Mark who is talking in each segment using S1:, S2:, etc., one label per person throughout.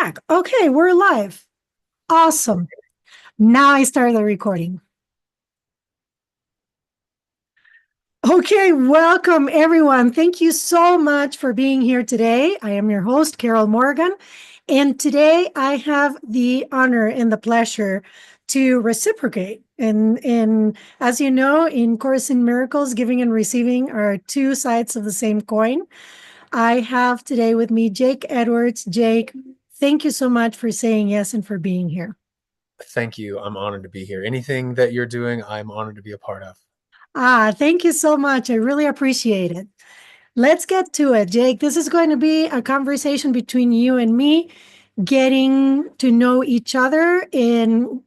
S1: back. Okay, we're live. Awesome. Now I start the recording. Okay, welcome everyone. Thank you so much for being here today. I am your host, Carol Morgan, and today I have the honor and the pleasure to reciprocate. And as you know, in Course in Miracles, giving and receiving are two sides of the same coin. I have today with me Jake Edwards. Jake, thank you so much for saying yes and for being here.
S2: Thank you. I'm honored to be here. Anything that you're doing, I'm honored to be a part of.
S1: Thank you so much. I really appreciate it. Let's get to it, Jake. This is going to be a conversation between you and me, getting to know each other, and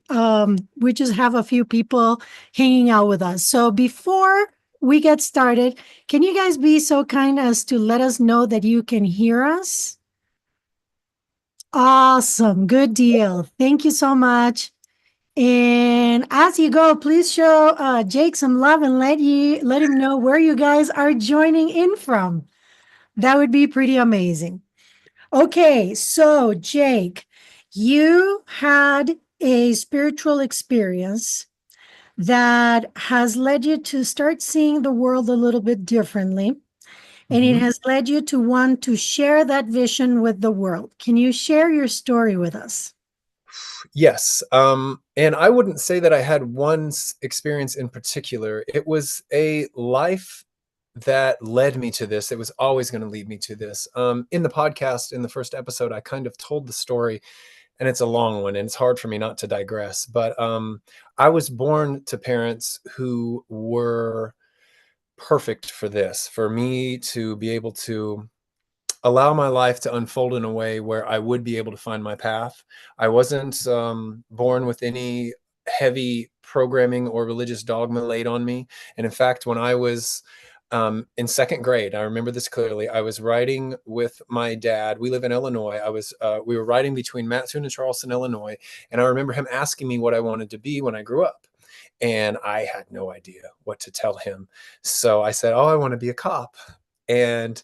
S1: we just have a few people hanging out with us. So before we get started, can you guys be so kind as to let us know that you can hear us? Awesome. Good deal. Thank you so much. And as you go, please show Jake some love and let him know where you guys are joining in from. That would be pretty amazing. Okay, so Jake, you had a spiritual experience that has led you to start seeing the world a little bit differently, and it
S2: Mhm.
S1: has led you to want to share that vision with the world. Can you share your story with us?
S2: Yes. And I wouldn't say that I had one experience in particular. It was a life that led me to this. It was always going to lead me to this. In the podcast, in the first episode, I kind of told the story, and it's a long one, and it's hard for me not to digress. But I was born to parents who were perfect for this, for me to be able to allow my life to unfold in a way where I would be able to find my path. I wasn't born with any heavy programming or religious dogma laid on me. And in fact, when I was in second grade, I remember this clearly. I was riding with my dad. We live in Illinois. We were riding between Mattoon and Charleston, Illinois, and I remember him asking me what I wanted to be when I grew up. And I had no idea what to tell him. So I said, "Oh, I want to be a cop." And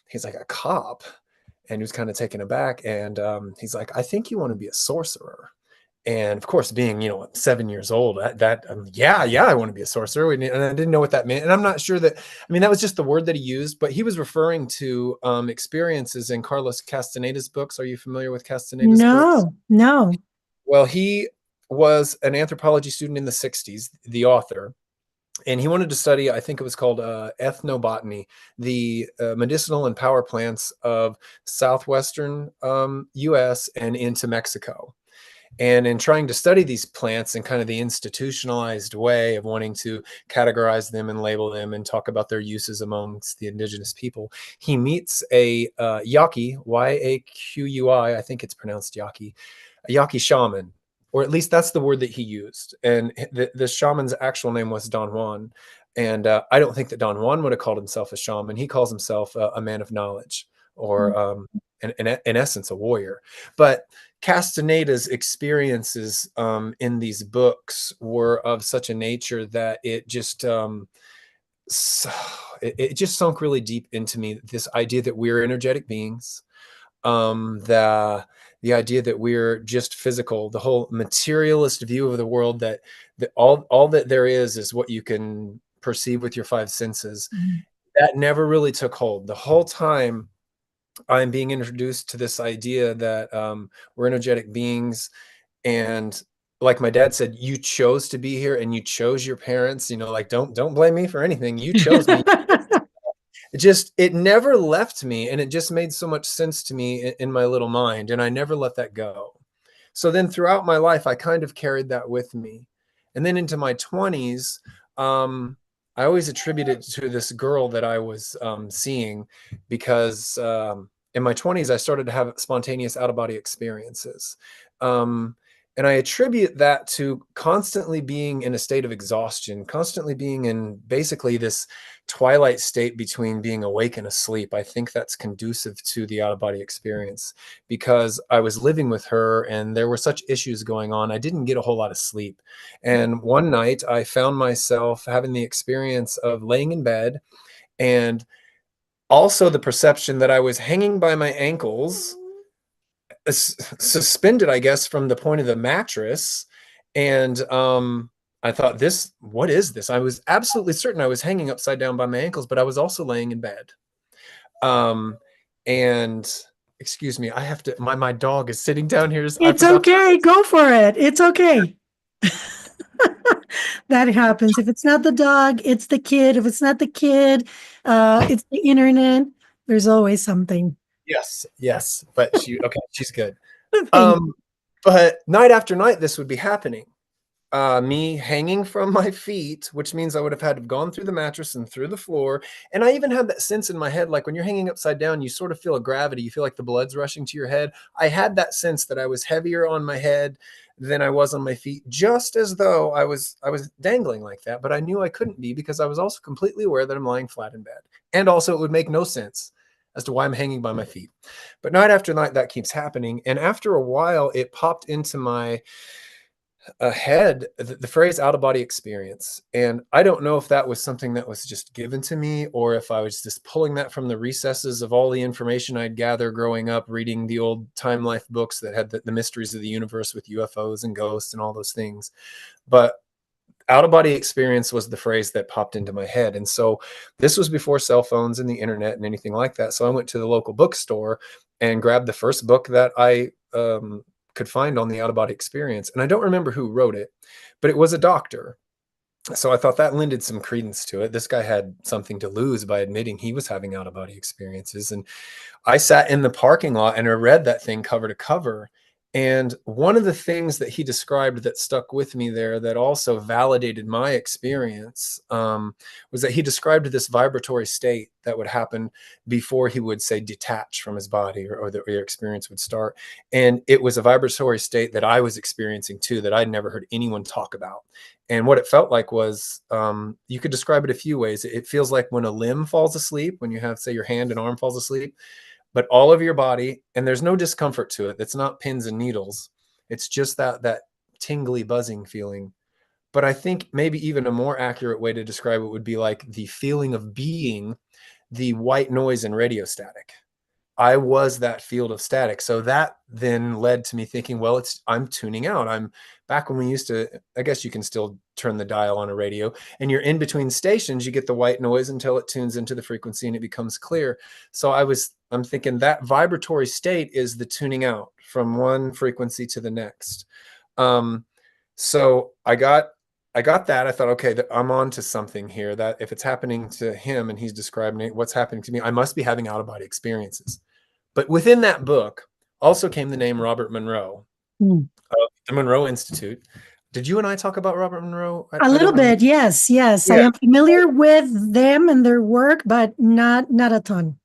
S2: he's like, "A cop?" And he was kind of taken aback. And he's like, "I think you want to be a sorcerer." And of course, being 7 years old, yeah, I want to be a sorcerer, and I didn't know what that meant. And I'm not sure that. I mean, that was just the word that he used, but he was referring to experiences in Carlos Castaneda's books. Are you familiar with Castaneda's books?
S1: No, no.
S2: Well, he was an anthropology student in the '60s, the author, and he wanted to study, I think it was called ethnobotany, the medicinal and power plants of southwestern US and into Mexico. And in trying to study these plants in kind of the institutionalized way of wanting to categorize them and label them and talk about their uses amongst the indigenous people, he meets a Yaqui, Yaqui, I think it's pronounced Yaqui, a Yaqui shaman, or at least that's the word that he used. And the shaman's actual name was Don Juan. And I don't think that Don Juan would have called himself a shaman. He calls himself a man of knowledge, or in essence, a warrior. But Castaneda's experiences in these books were of such a nature that it just it just sunk really deep into me. This idea that we're energetic beings, the idea that we're just physical, the whole materialist view of the world, that all that there is what you can perceive with your five senses.
S1: Mhm.
S2: That never really took hold. The whole time I'm being introduced to this idea that we're energetic beings, and like my dad said, you chose to be here and you chose your parents. Like don't blame me for anything. You chose me. It never left me, and it just made so much sense to me in my little mind, and I never let that go. So then throughout my life, I kind of carried that with me. And then into my 20s, I always attribute it to this girl that I was seeing, because in my 20s, I started to have spontaneous out of body experiences. And I attribute that to constantly being in a state of exhaustion, constantly being in basically this twilight state between being awake and asleep. I think that's conducive to the out of body experience, because I was living with her and there were such issues going on. I didn't get a whole lot of sleep. And one night I found myself having the experience of laying in bed, and also the perception that I was hanging by my ankles suspended, I guess, from the point of the mattress. And I thought, what is this? I was absolutely certain I was hanging upside down by my ankles, but I was also laying in bed. Um, and excuse me, I have to, my dog is sitting down here. I
S1: It's
S2: forgot.
S1: okay. Go for it. It's okay. That happens. If it's not the dog, it's the kid. If it's not the kid, it's the internet. There's always something.
S2: Yes, yes. But okay, she's good.
S1: Thank
S2: Um, but night after night, this would be happening. Me hanging from my feet, which means I would have had to have gone through the mattress and through the floor. And I even had that sense in my head, like when you're hanging upside down, you sort of feel a gravity. You feel like the blood's rushing to your head. I had that sense that I was heavier on my head than I was on my feet, just as though I was dangling like that. But I knew I couldn't be because I was also completely aware that I'm lying flat in bed. And also it would make no sense as to why I'm hanging by my feet. But night after night, that keeps happening. And after a while, it popped into my head the phrase out of body experience. And I don't know if that was something that was just given to me or if I was just pulling that from the recesses of all the information I'd gathered growing up, reading the old Time Life books that had the mysteries of the universe with UFOs and ghosts and all those things. But out of body experience was the phrase that popped into my head. And so this was before cell phones and the internet and anything like that. So I went to the local bookstore and grabbed the first book that I could find on the out of body experience. And I don't remember who wrote it, but it was a doctor. So I thought that lended some credence to it. This guy had something to lose by admitting he was having out of body experiences. And I sat in the parking lot and I read that thing cover to cover. And one of the things that he described that stuck with me there that also validated my experience was that he described this vibratory state that would happen before he would, say, detach from his body or the experience would start. And it was a vibratory state that I was experiencing too, that I'd never heard anyone talk about. And what it felt like was, you could describe it a few ways. It feels like when a limb falls asleep, when you have, say, your hand and arm falls asleep, but all of your body, and there's no discomfort to it. It's not pins and needles. It's just that tingly buzzing feeling. But I think maybe even a more accurate way to describe it would be like the feeling of being the white noise in radio static. I was that field of static. So that then led to me thinking, well, I'm tuning out. I'm back when we used to, I guess you can still turn the dial on a radio and you're in between stations, you get the white noise until it tunes into the frequency and it becomes clear. So I'm thinking that vibratory state is the tuning out from one frequency to the next. So I got that. I thought, okay, I'm on to something here, that if it's happening to him and he's describing it, what's happening to me, I must be having out of body experiences. But within that book also came the name Robert Monroe
S1: you.
S2: of the Monroe Institute. Did you and I talk about Robert Monroe?
S1: A
S2: I
S1: little
S2: don't remember.
S1: bit, yes, yes. I
S2: Yeah.
S1: am familiar with them and their work, but not a ton.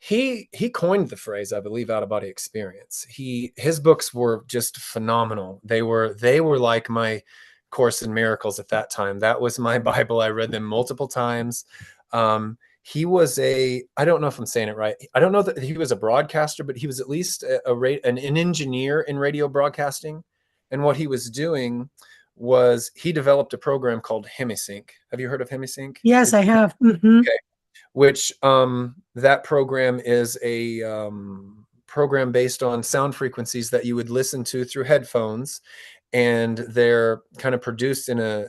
S2: He coined the phrase, I believe, out of body experience. His books were just phenomenal. They were like my Course in Miracles at that time. That was my Bible. I read them multiple times. He was I don't know if I'm saying it right. I don't know that he was a broadcaster, but he was at least an engineer in radio broadcasting. And what he was doing was he developed a program called Hemisync. Have you heard of Hemisync?
S1: Yes, I have. Hmm.
S2: Okay. Which that program is a program based on sound frequencies that you would listen to through headphones, and they're kind of produced in a,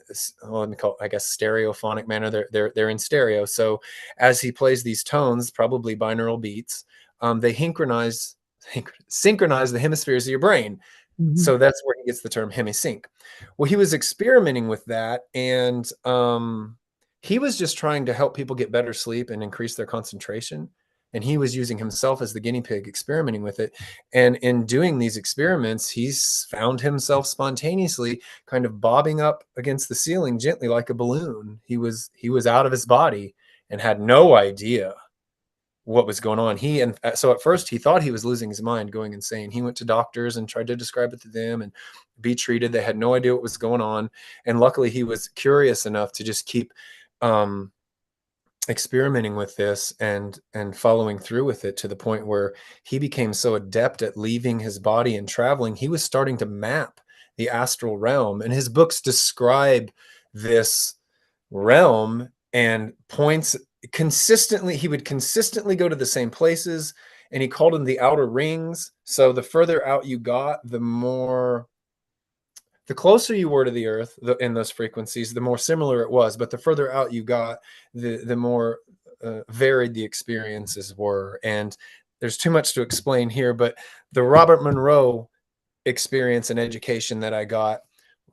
S2: let me call it, I guess, stereophonic manner. They're in stereo. So as he plays these tones, probably binaural beats, they synchronize the hemispheres of your brain.
S1: Hmm.
S2: So that's where he gets the term hemisync. Well, he was experimenting with that, and he was just trying to help people get better sleep and increase their concentration. And he was using himself as the guinea pig, experimenting with it. And in doing these experiments, he's found himself spontaneously kind of bobbing up against the ceiling gently like a balloon. He was out of his body and had no idea what was going on. So at first he thought he was losing his mind, going insane. He went to doctors and tried to describe it to them and be treated. They had no idea what was going on. And luckily he was curious enough to just keep experimenting with this and following through with it, to the point where he became so adept at leaving his body and traveling, he was starting to map the astral realm. And his books describe this realm and points consistently. He would consistently go to the same places and he called them the outer rings. So the further out you got, the closer you were to the earth in those frequencies, the more similar it was. But the further out you got, the more varied the experiences were. And there's too much to explain here, but the Robert Monroe experience and education that I got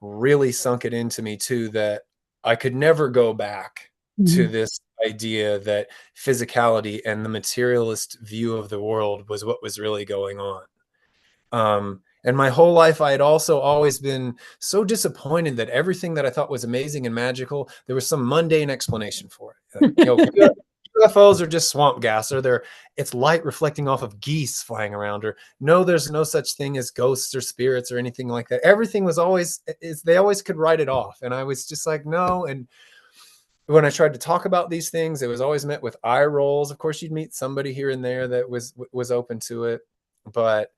S2: really sunk it into me too, that I could never go back to
S1: Mhm.
S2: this idea that physicality and the materialist view of the world was what was really going on. And my whole life, I had also always been so disappointed that everything that I thought was amazing and magical, there was some mundane explanation for it. UFOs are just swamp gas, or it's light reflecting off of geese flying around, or no, there's no such thing as ghosts or spirits or anything like that. Everything was always, they always could write it off. And I was just like, no. And when I tried to talk about these things, it was always met with eye rolls. Of course, you'd meet somebody here and there that was open to it. But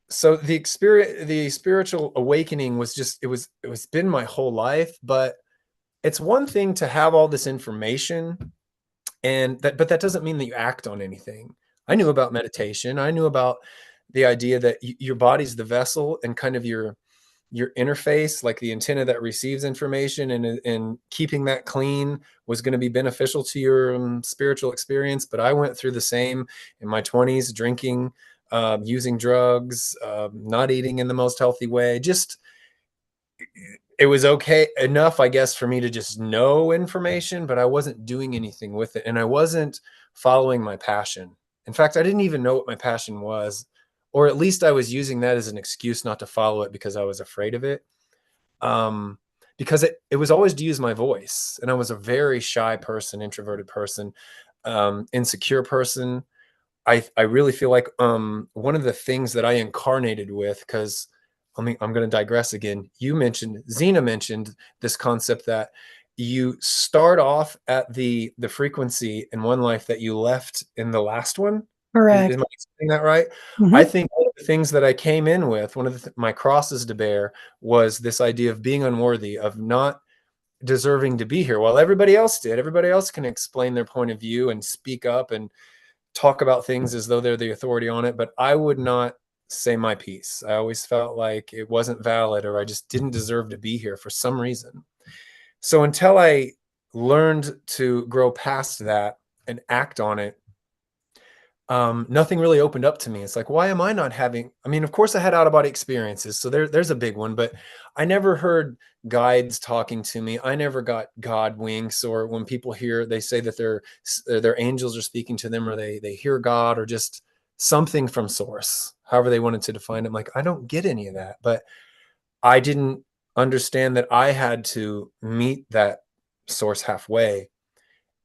S2: so the spiritual awakening was just, it was been my whole life. But it's one thing to have all this information, but that doesn't mean that you act on anything. I knew about meditation. I knew about the idea that your body's the vessel, and kind of your interface, like the antenna that receives information, and keeping that clean was going to be beneficial to your spiritual experience. But I went through the same in my 20s, drinking, using drugs, not eating in the most healthy way. Just, it was okay enough, I guess, for me to just know information, but I wasn't doing anything with it. And I wasn't following my passion. In fact, I didn't even know what my passion was, or at least I was using that as an excuse not to follow it because I was afraid of it. Um, because it was always to use my voice. And I was a very shy person, introverted person, insecure person. I really feel like one of the things that I incarnated with, because I'm going to digress again. Xina mentioned this concept that you start off at the frequency in one life that you left in the last one. Am
S1: Correct.
S2: I saying that right? I
S1: Mhm.
S2: think one of the things that I came in with, one of my crosses to bear, was this idea of being unworthy, of not deserving to be here, while everybody else did. Everybody else can explain their point of view and speak up and talk about things as though they're the authority on it, but I would not say my piece. I always felt like it wasn't valid, or I just didn't deserve to be here for some reason. So until I learned to grow past that and act on it, nothing really opened up to me. It's like, why am I not having? I mean, of course, I had out of body experiences, so there's a big one, but I never heard guides talking to me. I never got God winks, or when people hear, they say that their angels are speaking to them, or they hear God, or just something from source, however they wanted to define it. I'm like, I don't get any of that, but I didn't understand that I had to meet that source halfway.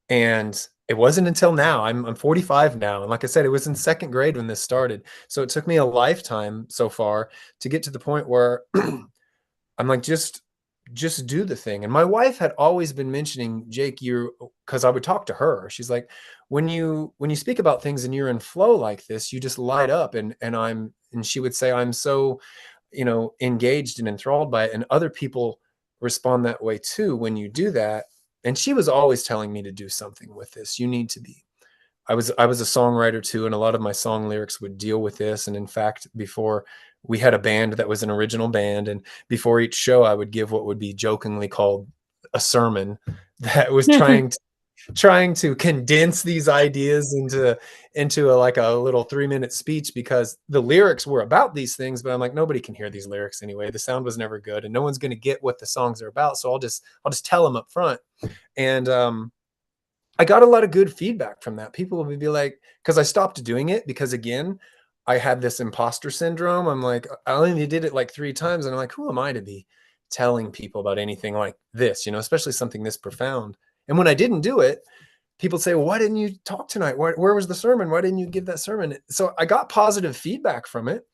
S2: And it wasn't until now, I'm 45 now. And like I said, it was in second grade when this started. So it took me a lifetime so far to get to the point where I'm like, just do the thing. And my wife had always been mentioning, Jake, because I would talk to her. She's like, when you speak about things and you're in flow like this, you just light up. And she would say, I'm so, engaged and enthralled by it. And other people respond that way too when you do that. And she was always telling me to do something with this. You need to be. I was a songwriter too, and a lot of my song lyrics would deal with this. And in fact, before, we had a band that was an original band, and before each show, I would give what would be jokingly called a sermon that was trying to condense these ideas into like a little 3-minute speech, because the lyrics were about these things, but I'm like, nobody can hear these lyrics anyway. The sound was never good, and no one's going to get what the songs are about. So I'll just tell them up front. And I got a lot of good feedback from that. People would be like, because I stopped doing it, because again, I had this imposter syndrome. I'm like, I only did it like 3 times, and I'm like, who am I to be telling people about anything like this, especially something this profound? And when I didn't do it, people say, well, why didn't you talk tonight? Where was the sermon? Why didn't you give that sermon? So I got positive feedback from it.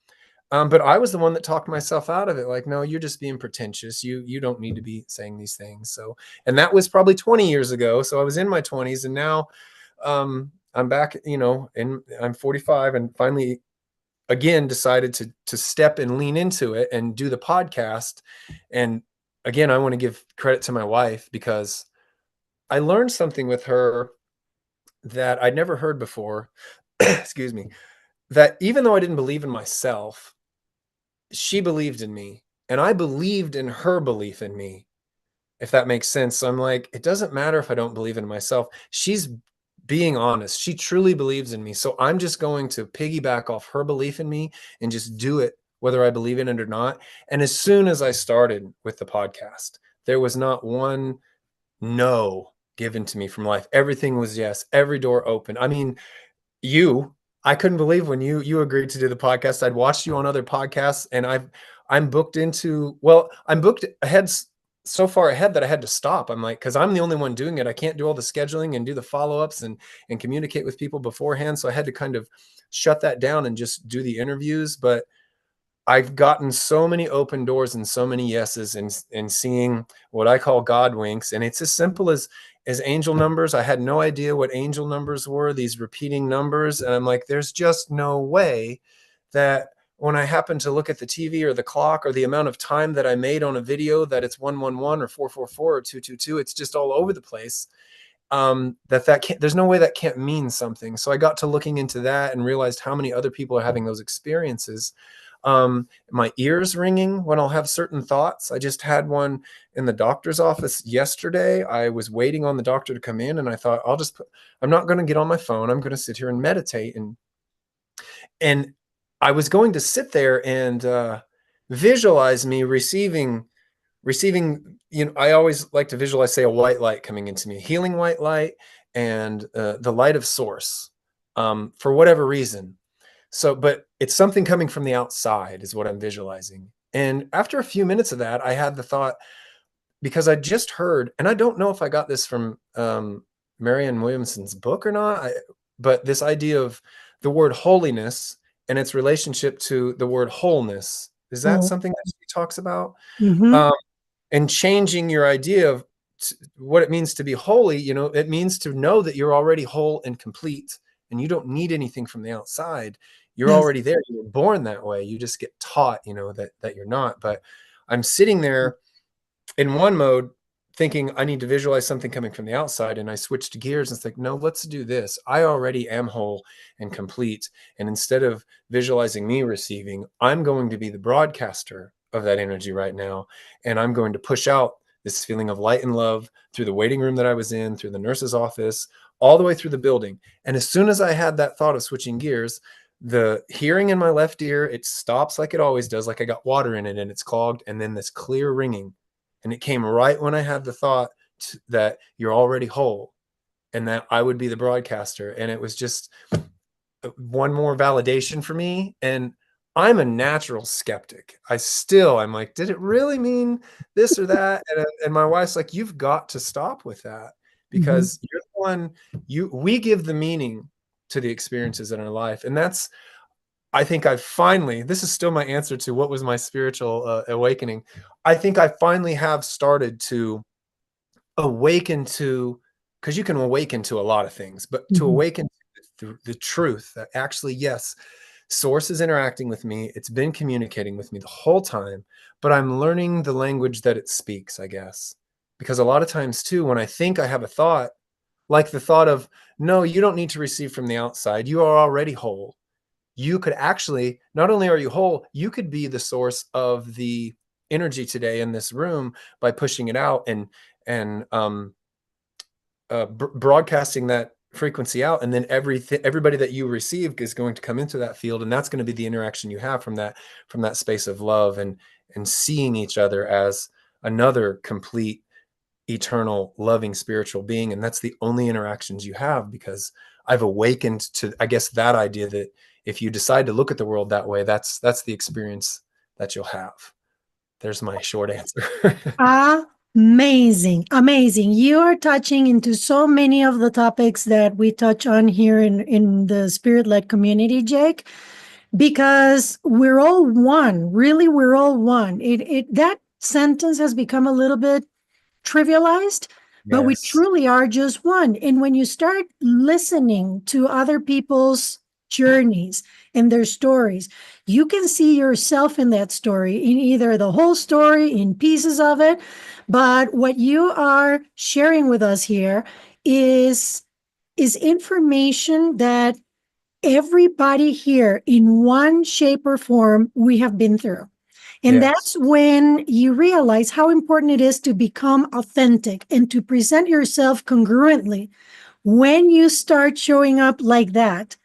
S2: But I was the one that talked myself out of it. Like, no, you're just being pretentious. You don't need to be saying these things. So, and that was probably 20 years ago. So I was in my 20s, and now I'm back, and I'm 45, and finally again decided to step and lean into it and do the podcast. And again, I want to give credit to my wife, because I learned something with her that I'd never heard before. Excuse me. that even though I didn't believe in myself, she believed in me, and I believed in her belief in me, if that makes sense. So I'm like, it doesn't matter if I don't believe in myself. She's being honest. She truly believes in me. So I'm just going to piggyback off her belief in me and just do it, whether I believe in it or not. And as soon as I started with the podcast, there was not one no given to me from life. Everything was yes, every door open. I mean, you I couldn't believe when you agreed to do the podcast. I'd watched you on other podcasts, and I'm booked into, well, I'm booked ahead, so far ahead that I had to stop. I'm like, because I'm the only one doing it, I can't do all the scheduling and do the follow-ups and communicate with people beforehand, so I had to kind of shut that down and just do the interviews. But I've gotten so many open doors and so many yeses, and seeing what I call God winks. And it's as simple as angel numbers. I had no idea what angel numbers were, these repeating numbers. And I'm like, there's just no way that when I happen to look at the TV or the clock or the amount of time that I made on a video, that it's 111 or 444 or 222. It's just all over the place. That can't, there's no way that can't mean something. So I got to looking into that and realized how many other people are having those experiences. My ears ringing when I'll have certain thoughts. I just had one in the doctor's office yesterday. I was waiting on the doctor to come in, and I thought, I'm not going to get on my phone. I'm going to sit here and meditate. And I was going to sit there and visualize me receiving, I always like to visualize, say, a white light coming into me, healing white light, and the light of source, for whatever reason. So, but it's something coming from the outside is what I'm visualizing. And after a few minutes of that, I had the thought, because I just heard, and I don't know if I got this from Marianne Williamson's book or not, but this idea of the word holiness and its relationship to the word wholeness. Is that
S1: Oh,
S2: something that she talks about?
S1: mm-hmm.
S2: Um, and changing your idea of what it means to be holy, it means to know that you're already whole and complete, and you don't need anything from the outside. You're
S1: Yes.
S2: already there. You were born that way. You just get taught, that you're not. But I'm sitting there in one mode thinking I need to visualize something coming from the outside, and I switched gears and it's like, no, let's do this. I already am whole and complete, and instead of visualizing me receiving, I'm going to be the broadcaster of that energy right now, and I'm going to push out this feeling of light and love through the waiting room that I was in, through the nurse's office, all the way through the building. And as soon as I had that thought of switching gears, the hearing in my left ear, it stops like it always does, like I got water in it and it's clogged, and then this clear ringing. And it came right when I had the thought that you're already whole and that I would be the broadcaster. And it was just one more validation for me. And I'm a natural skeptic. I'm like, did it really mean this or that? And my wife's like, you've got to stop with that,
S1: Mm-hmm.
S2: because you're the one, we give the meaning to the experiences in our life. And I think I finally, this is still my answer to what was my spiritual awakening. I think I finally have started to awaken to, because you can awaken to a lot of things, but to
S1: Mm-hmm.
S2: awaken to the truth that actually, yes, source is interacting with me. It's been communicating with me the whole time, but I'm learning the language that it speaks, I guess. Because a lot of times too, when I think I have a thought, like the thought of, no, you don't need to receive from the outside. You are already whole. You could actually, not only are you whole, you could be the source of the energy today in this room by pushing it out and broadcasting that frequency out, and then everybody that you receive is going to come into that field, and that's going to be the interaction you have from that space of love and seeing each other as another complete, eternal, loving spiritual being. And that's the only interactions you have, because I've awakened to, I guess, that idea that if you decide to look at the world that way, that's the experience that you'll have. There's my short answer.
S1: Amazing. Amazing. You are touching into so many of the topics that we touch on here in the spirit led community, Jake, because we're all one. Really, we're all one. That sentence has become a little bit trivialized, but we
S2: Yes.
S1: truly are just one. And when you start listening to other people's journeys and their stories, you can see yourself in that story, in either the whole story, in pieces of it. But what you are sharing with us here is information that everybody here in one shape or form we have been through. And
S2: Yes.
S1: that's when you realize how important it is to become authentic and to present yourself congruently. When you start showing up like that,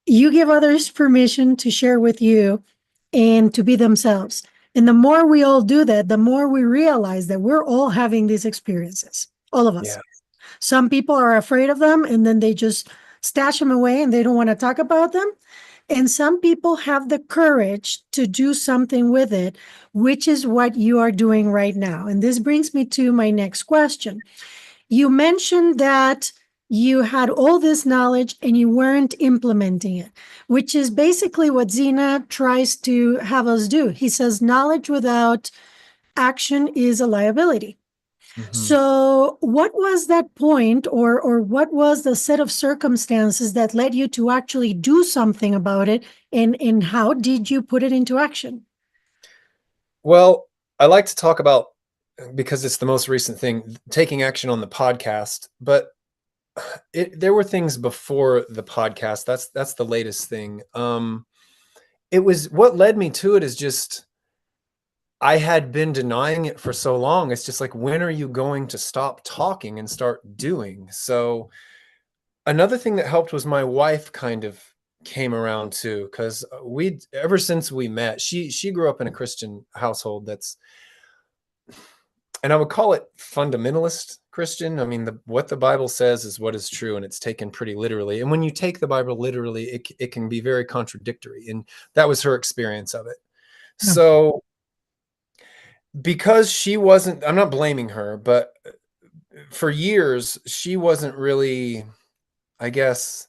S1: you give others permission to share with you and to be themselves. And the more we all do that, the more we realize that we're all having these experiences, all of us.
S2: Yeah.
S1: Some people are afraid of them and then they just stash them away and they don't want to talk about them. And some people have the courage to do something with it, which is what you are doing right now. And this brings me to my next question. You mentioned that you had all this knowledge and you weren't implementing it, which is basically what Xina tries to have us do. He says knowledge without action is a liability.
S2: Hmm.
S1: So, what was that point, or what was the set of circumstances that led you to actually do something about it, and how did you put it into action?
S2: Well, I like to talk about, because it's the most recent thing, taking action on the podcast, but there were things before the podcast. That's the latest thing. It was what led me to it is just I had been denying it for so long. It's just like, when are you going to stop talking and start doing? So another thing that helped was my wife kind of came around too, because we ever since we met, she grew up in a Christian household that's, and I would call it fundamentalist Christian. I mean, what the Bible says is what is true, and it's taken pretty literally. And when you take the Bible literally, it can be very contradictory. And that was her experience of it.
S1: Yeah.
S2: So because she wasn't, I'm not blaming her, but for years, she wasn't really, I guess,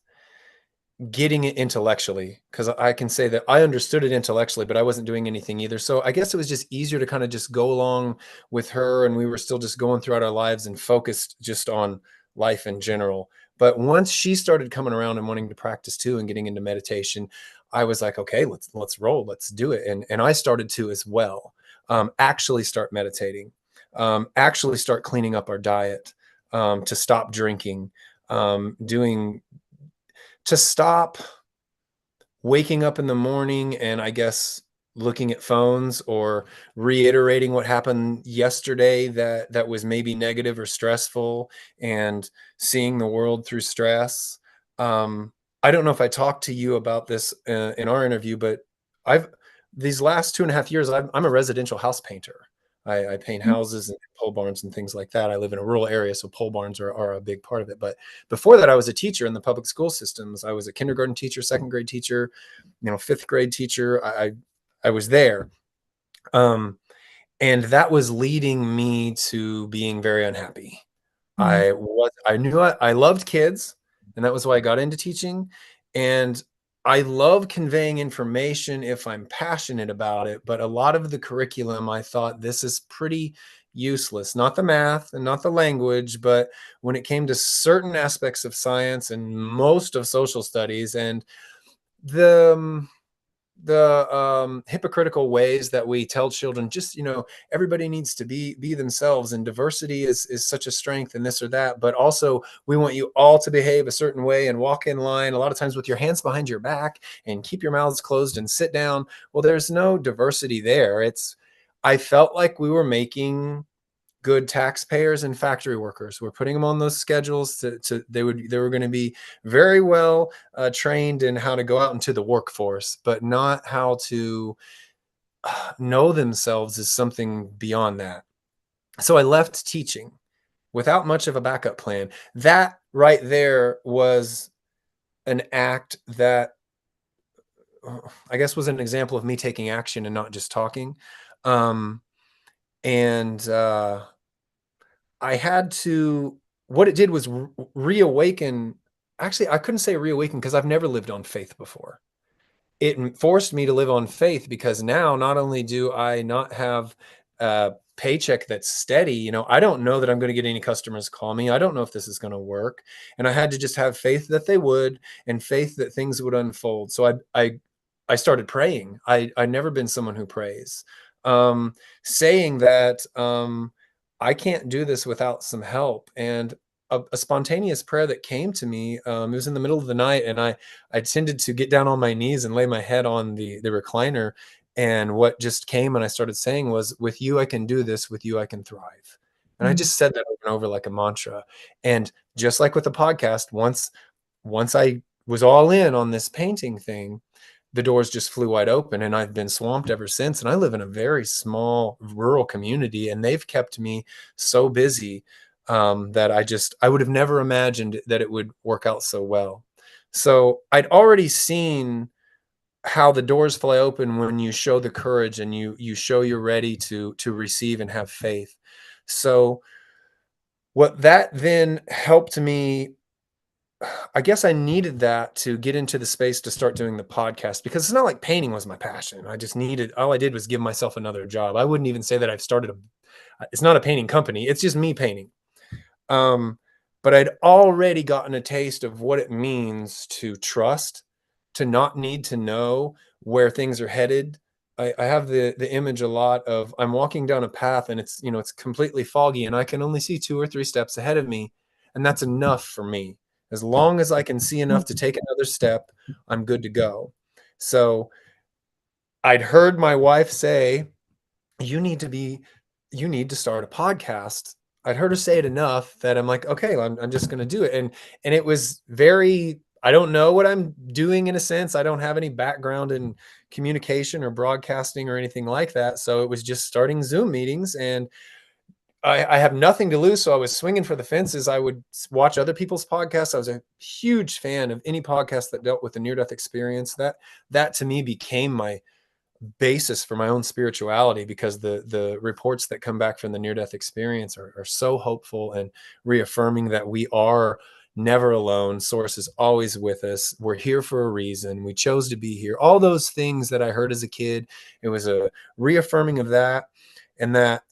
S2: getting it intellectually, because I can say that I understood it intellectually, but I wasn't doing anything either. So I guess it was just easier to kind of just go along with her, and we were still just going throughout our lives and focused just on life in general. But once she started coming around and wanting to practice too and getting into meditation, I was like, okay, let's roll, let's do it. And I started to as well. Actually start meditating, actually start cleaning up our diet, to stop drinking, doing to stop waking up in the morning and, I guess, looking at phones or reiterating what happened yesterday that was maybe negative or stressful, and seeing the world through stress. I don't know if I talked to you about this in our interview, but I've these last 2.5 years, I'm a residential house painter. I paint houses and pole barns and things like that. I live in a rural area, so pole barns are a big part of it. But before that, I was a teacher in the public school systems. I was a kindergarten teacher, second grade teacher, fifth grade teacher. I was there. Um, and that was leading me to being very unhappy.
S1: Mhm.
S2: I knew I loved kids, and that was why I got into teaching. And I love conveying information if I'm passionate about it, but a lot of the curriculum, I thought, this is pretty useless. Not the math and not the language, but when it came to certain aspects of science and most of social studies, and the hypocritical ways that we tell children, just, everybody needs to be themselves, and diversity is such a strength, and this or that, but also we want you all to behave a certain way and walk in line a lot of times with your hands behind your back and keep your mouths closed and sit down. Well, there's no diversity there. I felt like we were making good taxpayers and factory workers. We're putting them on those schedules they were going to be very well trained in how to go out into the workforce, but not how to know themselves as something beyond that. So I left teaching without much of a backup plan. That right there was an act that, I guess, was an example of me taking action and not just talking. Um, and I had to, what it did was reawaken. Actually, I couldn't say reawaken because I've never lived on faith before. It forced me to live on faith, because now not only do I not have a paycheck that's steady, I don't know that I'm going to get any customers call me. I don't know if this is going to work. And I had to just have faith that they would, and faith that things would unfold. So I started praying. I'd never been someone who prays, saying that, I can't do this without some help. And a spontaneous prayer that came to me. It was in the middle of the night, and I tended to get down on my knees and lay my head on the recliner. And what just came and I started saying was, "With you, I can do this. With you, I can thrive." And I
S1: Mm.
S2: just said that over and over like a mantra. And just like with the podcast, once I was all in on this painting thing, the doors just flew wide open, and I've been swamped ever since. And I live in a very small rural community, and they've kept me so busy that I would have never imagined that it would work out so well. So I'd already seen how the doors fly open when you show the courage and you show you're ready to receive and have faith. So what that then helped me, I guess I needed that to get into the space to start doing the podcast, because it's not like painting was my passion. I just needed, all I did was give myself another job. I wouldn't even say that I've started it's not a painting company. It's just me painting. Um, but I'd already gotten a taste of what it means to trust, to not need to know where things are headed. I have the image a lot of, I'm walking down a path and it's completely foggy and I can only see 2 or 3 steps ahead of me. And that's enough for me. As long as I can see enough to take another step, I'm good to go. So I'd heard my wife say, you need to be, you need to start a podcast. I'd heard her say it enough that I'm like, okay, I'm just going to do it. And it was very, I don't know what I'm doing in a sense. I don't have any background in communication or broadcasting or anything like that. So it was just starting Zoom meetings, and I have nothing to lose. So I was swinging for the fences. I would watch other people's podcasts. I was a huge fan of any podcast that dealt with the near-death experience. That to me became my basis for my own spirituality, because the reports that come back from the near-death experience are so hopeful and reaffirming that we are never alone. Source is always with us. We're here for a reason. We chose to be here. All those things that I heard as a kid, it was a reaffirming of that. And that,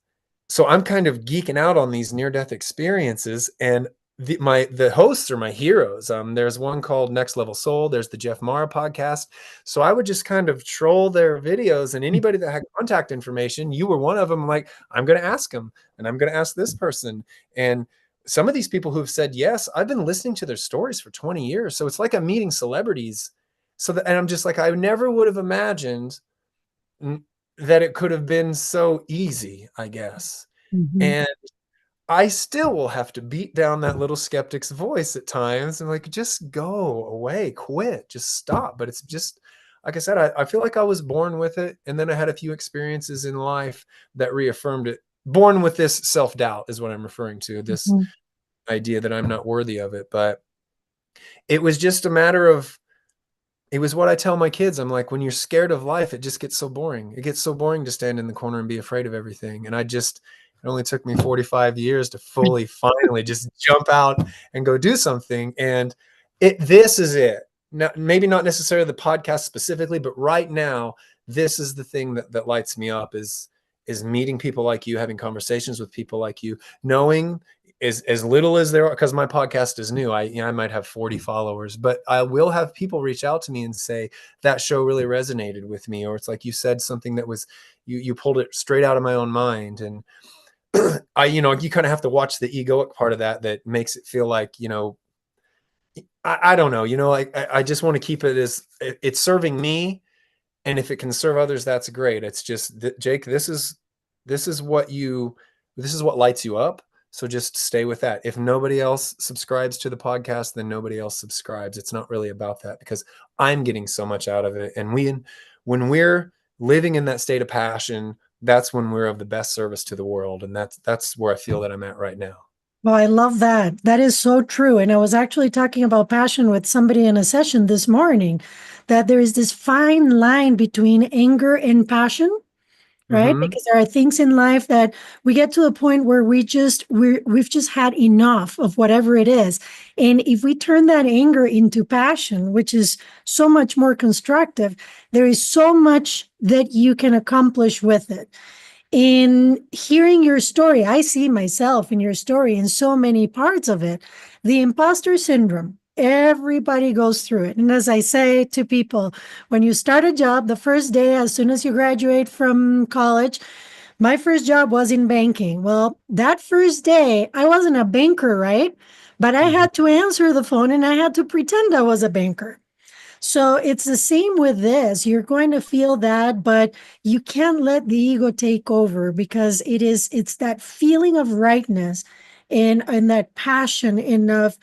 S2: so I'm kind of geeking out on these near-death experiences, and the hosts are my heroes. There's one called Next Level Soul. There's the Jeff Mara podcast. So I would just kind of troll their videos, and anybody that had contact information, you were one of them. I'm like, I'm going to ask them, and I'm going to ask this person. And some of these people who've said yes, I've been listening to their stories for 20 years. So it's like I'm meeting celebrities. And I'm just like, I never would have imagined that it could have been so easy, I guess.
S1: Mhm.
S2: And I still will have to beat down that little skeptic's voice at times and like, just go away, quit, just stop. But it's just, like I said, I feel like I was born with it. And then I had a few experiences in life that reaffirmed it. Born with this self-doubt is what I'm referring to, this
S1: Mhm.
S2: idea that I'm not worthy of it. But it was just a matter of, it was what I tell my kids. I'm like, when you're scared of life, it just gets so boring. It gets so boring to stand in the corner and be afraid of everything. And it only took me 45 years to fully, finally just jump out and go do something. And this is it. Now, maybe not necessarily the podcast specifically, but right now, this is the thing that lights me up is meeting people like you, having conversations with people like you, knowing as little as there are, because my podcast is new. I might have 40 followers, but I will have people reach out to me and say that show really resonated with me, or it's like you said something that was, you pulled it straight out of my own mind. And you kind of have to watch the egoic part of that makes it feel like, I don't know, like I just want to keep it as it's serving me. And if it can serve others, that's great. It's just, Jake, this is what lights you up. So just stay with that. If nobody else subscribes to the podcast, then nobody else subscribes. It's not really about that, because I'm getting so much out of it. And when we're living in that state of passion, that's when we're of the best service to the world. And that's where I feel that I'm at right now.
S1: Well, I love that. That is so true. And I was actually talking about passion with somebody in a session this morning, that there is this fine line between anger and passion, right?
S2: Mm-hmm.
S1: Because there are things in life that we get to a point where we've just had enough of whatever it is. And if we turn that anger into passion, which is so much more constructive, there is so much that you can accomplish with it. In hearing your story, I see myself in your story in so many parts of it. The imposter syndrome, everybody goes through it. And as I say to people, when you start a job, the first day, as soon as you graduate from college, my first job was in banking. Well, that first day, I wasn't a banker, right? but I
S2: Mhm.
S1: had to answer the phone and I had to pretend I was a banker. So it's the same with this. You're going to feel that, but you can't let the ego take over because it's that feeling of rightness and that passion enough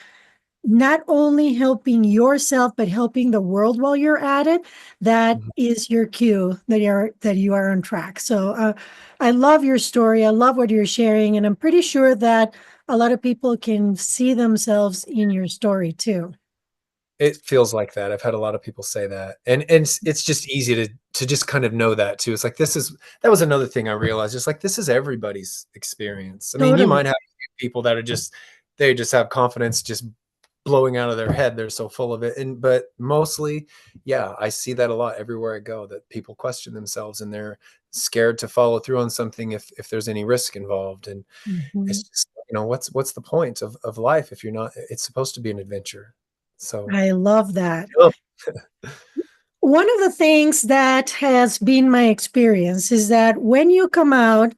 S1: not only helping yourself but helping the world while you're at it. That
S2: Mhm.
S1: is your cue that you are on track. So I love your story. I love what you're sharing, and I'm pretty sure that a lot of people can see themselves in your story too.
S2: It feels like that. I've had a lot of people say that, and it's just easy to just kind of know that too. It's like that was another thing I realized. Just like this is everybody's experience. I mean, you
S1: Totally.
S2: might have people that are just they just have confidence just blowing out of their head. They're so full of it, and but mostly, yeah, I see that a lot everywhere I go. That people question themselves and they're scared to follow through on something if there's any risk involved. And
S1: Mhm.
S2: it's just what's the point of life if you're not? It's supposed to be an adventure. So.
S1: I love that.
S2: Oh.
S1: One of the things that has been my experience is that when you come out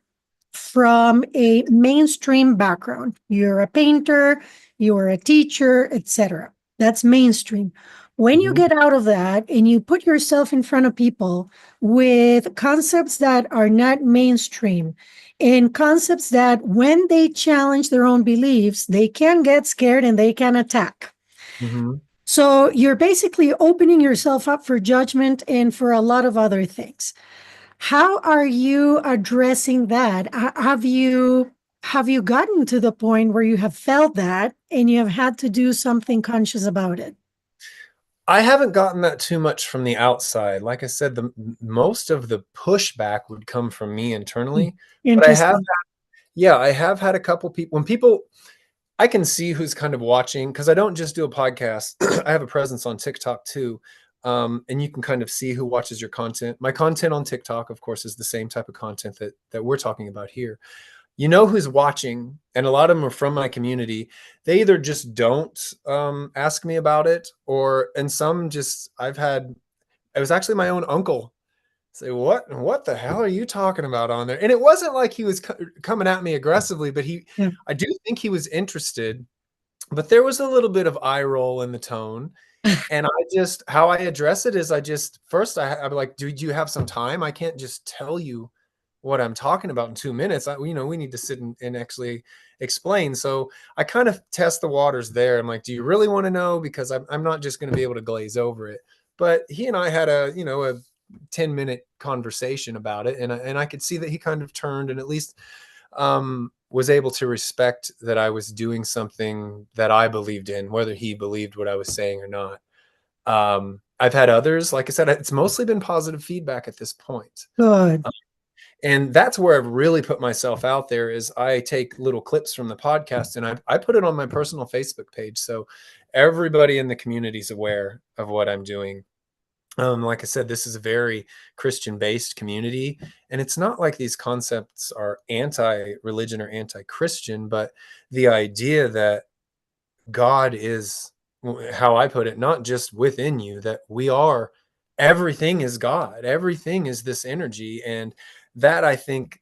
S1: from a mainstream background, you're a painter, you're a teacher, etc. That's mainstream. When you
S2: Mhm,
S1: get out of that and you put yourself in front of people with concepts that are not mainstream and concepts that when they challenge their own beliefs, they can get scared and they can attack.
S2: mhm.
S1: So you're basically opening yourself up for judgment and for a lot of other things. How are you addressing that? Have you gotten to the point where you have felt that and you have had to do something conscious about it?
S2: I haven't gotten that too much from the outside. Like I said, the most of the pushback would come from me
S1: Hmm.
S2: internally, but
S1: Interesting.
S2: I have had a couple people when people I can see who's kind of watching because I don't just do a podcast. I have a presence on TikTok too. And you can kind of see who watches your content. My content on TikTok, of course, is the same type of content that we're talking about here. You know who's watching, and a lot of them are from my community. They either just don't ask me about it, or and some just I've had. It was actually my own uncle say, "What the hell are you talking about on there?" And it wasn't like he was coming at me aggressively, but
S1: Yeah.
S2: I do think he was interested. But there was a little bit of eye roll in the tone, and how I address it is I just first I'm like, "Do you have some time? I can't just tell you what I'm talking about in 2 minutes. We need to sit and actually explain." So I kind of test the waters there. I'm like, "Do you really want to know? Because I'm not just going to be able to glaze over it." But he and I had a 10-minute conversation about it, and I could see that he kind of turned and at least was able to respect that I was doing something that I believed in, whether he believed what I was saying or not. I've had others, like I said, it's mostly been positive feedback at this point.
S1: Good.
S2: And that's where I've really put myself out there is I take little clips from the podcast and I put it on my personal Facebook page. So everybody in the community is aware of what I'm doing. Like I said, this is a very Christian based community. And it's not like these concepts are anti religion or anti Christian, but the idea that God is, how I put it, not just within you, that we are, everything is God, everything is this energy. And that I think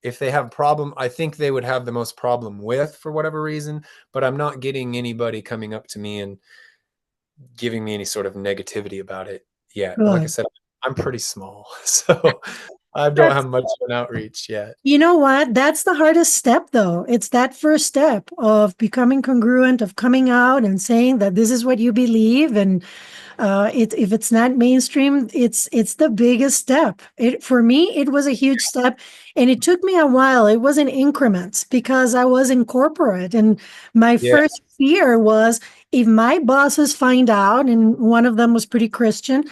S2: if they have a problem, I think they would have the most problem with for whatever reason. But I'm not getting anybody coming up to me and giving me any sort of negativity about it yet. But like I
S1: Good.
S2: said, I'm pretty small, so I don't have
S1: That's
S2: much of an outreach yet.
S1: You know what? That's the hardest step, though. It's that first step of becoming congruent, of coming out and saying that this is what you believe. And if it's not mainstream, it's the biggest step. For me, it was a huge step, and it took me a while. It was in increments because I was in corporate, and my
S2: Yeah.
S1: first fear was if my bosses find out, and one of them was pretty Christian,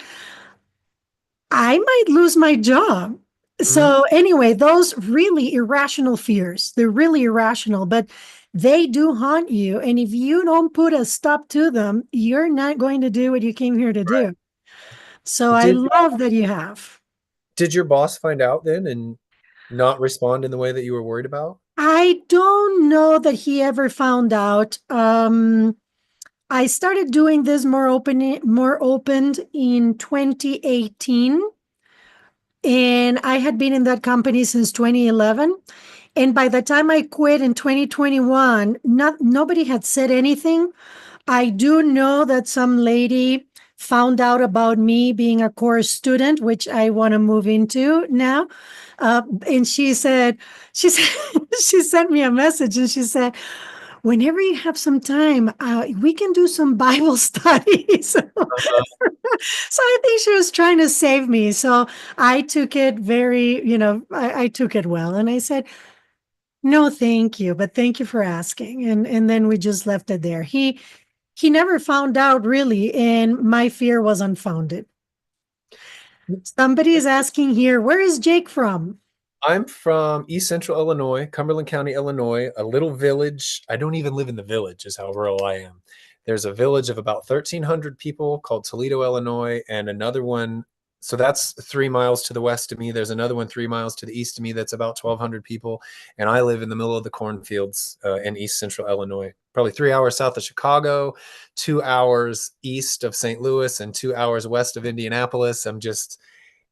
S1: I might lose my job.
S2: Mhm.
S1: So, anyway, those really irrational fears, they're really irrational, but they do haunt you. And if you don't put a stop to them, you're not going to do what you came here to do. So, I
S2: Did
S1: love that you have.
S2: did your boss find out then and not respond in the way that you were worried about?
S1: I don't know that he ever found out. I started doing this more open in 2018, and I had been in that company since 2011. And by the time I quit in 2021, nobody had said anything. I do know that some lady found out about me being a course student, which I want to move into now. And she said, she sent me a message and she said, whenever you have some time, we can do some Bible studies. So I think she was trying to save me. So I took it very, I took it well. And I said, no, thank you, but thank you for asking. And then we just left it there. He never found out really, and my fear was unfounded. Somebody is asking here, where is Jake from?
S2: I'm from East Central Illinois, Cumberland County, Illinois, a little village. I don't even live in the village, is how rural I am. There's a village of about 1,300 people called Toledo, Illinois, and another one. So that's 3 miles to the west of me. There's another one 3 miles to the east of me that's about 1,200 people. And I live in the middle of the cornfields in East Central Illinois, probably 3 hours south of Chicago, 2 hours east of St. Louis, and 2 hours west of Indianapolis. I'm just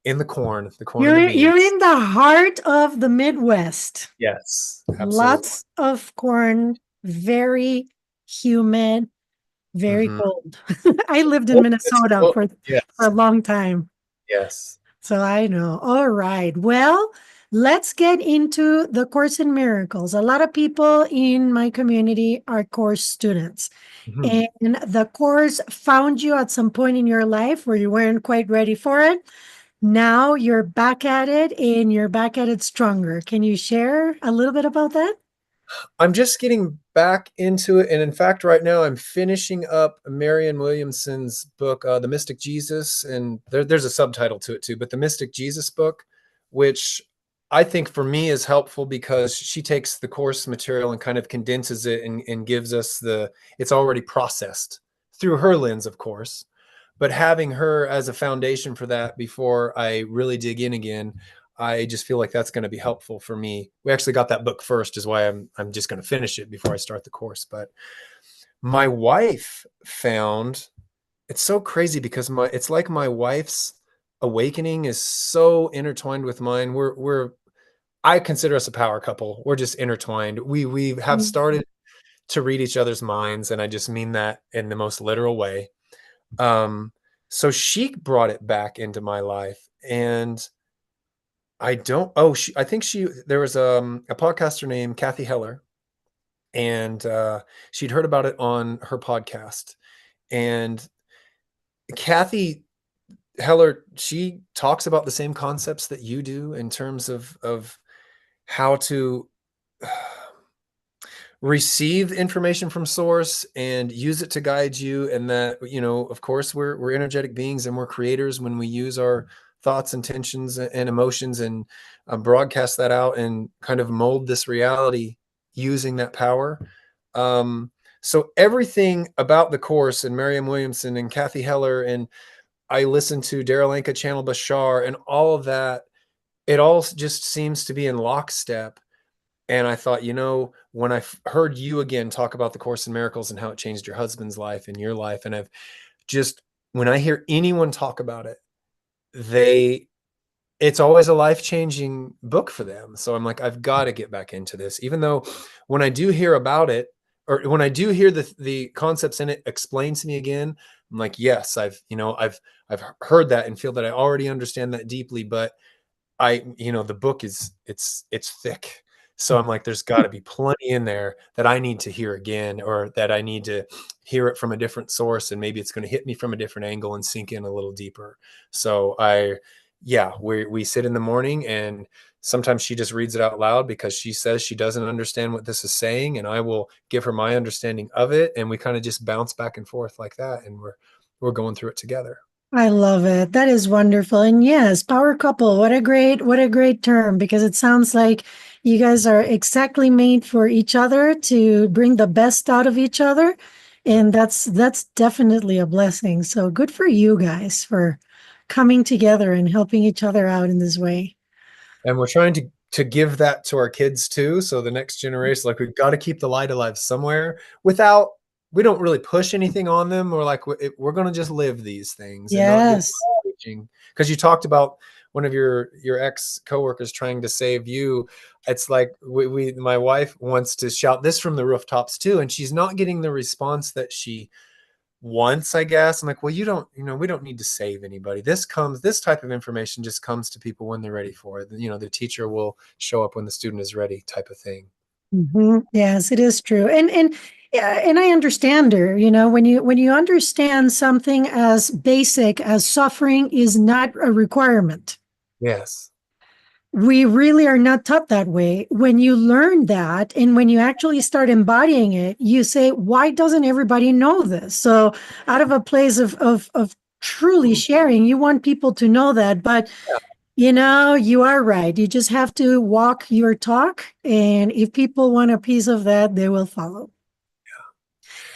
S2: in the corn and the
S1: You're
S2: beans.
S1: in the heart of the Midwest.
S2: Yes, absolutely.
S1: Lots of corn, very humid, very
S2: Mhm.
S1: cold. I lived in
S2: Oh, it's
S1: Minnesota
S2: oh,
S1: for a
S2: yes,
S1: long time.
S2: yes.
S1: So I know. All right. Well, let's get into the Course in Miracles. A lot of people in my community are course students.
S2: Mhm.
S1: And the course found you at some point in your life where you weren't quite ready for it. Now you're back at it and you're back at it stronger. Can you share a little bit about that?
S2: I'm just getting back into it, and in fact, right now I'm finishing up Marianne Williamson's book, The Mystic Jesus, and there's a subtitle to it too, but The Mystic Jesus book, which I think for me is helpful because she takes the course material and kind of condenses it and gives us it's already processed through her lens, of course. But having her as a foundation for that before I really dig in again, I just feel like that's going to be helpful for me. We actually got that book first, is why I'm just going to finish it before I start the course. But my wife found it's so crazy because it's like my wife's awakening is so intertwined with mine. I consider us a power couple. We're just intertwined. We have
S1: Mm.
S2: started to read each other's minds, and I just mean that in the most literal way. Um, so she brought it back into my life, and I don't. Oh, I think there was a podcaster named Kathy Heller, and she'd heard about it on her podcast. And Kathy Heller, she talks about the same concepts that you do in terms of how to receive information from source and use it to guide you. And that, of course, we're energetic beings and we're creators when we use our thoughts, intentions, and emotions, and broadcast that out and kind of mold this reality using that power. So everything about the course and Marianne Williamson and Kathy Heller, and I listened to Daryl Anka, Channel Bashar, and all of that, it all just seems to be in lockstep. And I thought, when I heard you again talk about the Course in Miracles and how it changed your husband's life and your life, and when I hear anyone talk about it, it's always a life-changing book for them. So I'm like, I've got to get back into this, even though when I do hear about it, or when I do hear the concepts in it explained to me again, I'm like, yes, I've heard that and feel that I already understand that deeply, but the book it's thick. So I'm like, there's got to be plenty in there that I need to hear again, or that I need to hear it from a different source. And maybe it's going to hit me from a different angle and sink in a little deeper. So we sit in the morning, and sometimes she just reads it out loud because she says she doesn't understand what this is saying. And I will give her my understanding of it. And we kind of just bounce back and forth like that. And we're going through it together.
S1: I love it. That is wonderful. And yes, power couple. What a great term, because it sounds like you guys are exactly made for each other to bring the best out of each other. And that's definitely a blessing. So good for you guys for coming together and helping each other out in this way.
S2: And we're trying to give that to our kids too. So the next generation, like, we've got to keep the light alive somewhere without, we don't really push anything on them. We're like, we're going to just live these things and not do
S1: Yes.
S2: teaching. Because you talked about one of your ex coworkers trying to save you, it's like my wife wants to shout this from the rooftops too, and she's not getting the response that she wants, I guess. I'm like, well, we don't need to save anybody. This type of information just comes to people when they're ready for it. The teacher will show up when the student is ready, type of thing.
S1: Yes, it is true. And yeah, and I understand her, when you understand something as basic as suffering is not a requirement.
S2: Yes.
S1: We really are not taught that way. When you learn that and when you actually start embodying it, you say, why doesn't everybody know this? So out of a place of truly sharing, you want people to know that. But you are right. You just have to walk your talk. And if people want a piece of that, they will follow.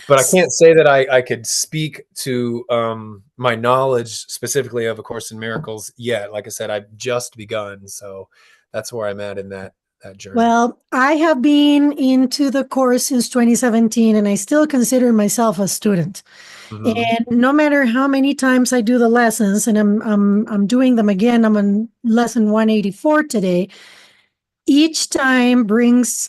S2: But I can't say that I could speak to my knowledge specifically of A Course in Miracles yet. Like I said, I've just begun, so that's where I'm at in that journey.
S1: Well, I have been into the course since 2017, and I still consider myself a student.
S2: Mm-hmm.
S1: And no matter how many times I do the lessons, and I'm doing them again, I'm on lesson 184 today. Each time brings